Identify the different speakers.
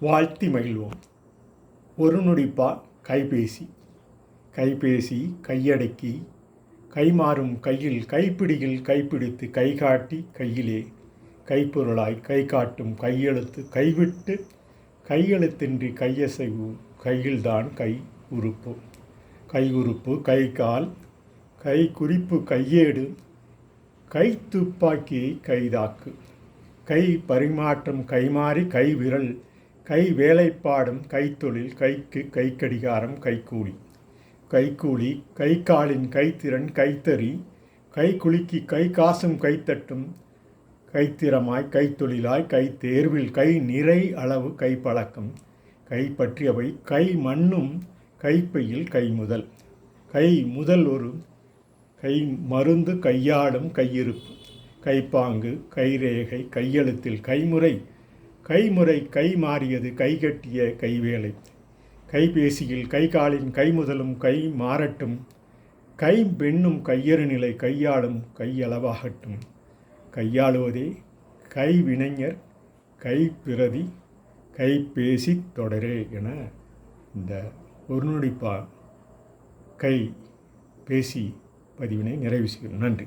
Speaker 1: வாழ்த்தி மகிழ்வோம். ஒரு நொடிப்பா கைபேசி. கைபேசி கையடக்கி கைமாறும் கையில் கைப்பிடியில் கைப்பிடித்து கைகாட்டி கையிலே கைப்பொருளாய் கை காட்டும் கையெழுத்து கைவிட்டு கையெழுத்தின்றி கையசைவு கையில்தான் கை உறுப்பு. கை உறுப்பு கை கால் கை குறிப்பு கையேடு கை துப்பாக்கியை கைதாக்கு கை பரிமாற்றம் கைமாறி கை விரல் கை வேலைப்பாடும் கைத்தொழில் கைக்கு கைக்கடிகாரம் கைக்கூலி. கைக்கூலி கை காலின் கைத்திறன் கைத்தறி கை குலுக்கி கை காசும் கைத்தட்டும் கைத்திறமாய் கைத்தொழிலாய் கை தேர்வில் கை நிறை அளவு கைப்பழக்கம் கை பற்றியவை கை மண்ணும் கைப்பையில் கைமுதல். கை முதல் ஒரு கை மருந்து கையாளும் கையிருப்பு கைப்பாங்கு கைரேகை கையெழுத்தில் கைமுறை கைமுறை கை மாறியது கைகட்டிய கைவேலை. கைபேசியில் கை காலின் கைமுதலும் கை மாறட்டும் கை பெண்ணும் கையறுநிலை கையாளும் கையளவாகட்டும். கையாளுவதே கைவினைஞர் கைப்பிரதி கைபேசி தொடரே என இந்த ஒரு நொடிப்பா கை பேசி பதிவினை நிறைவு செய்கிறோம். நன்றி.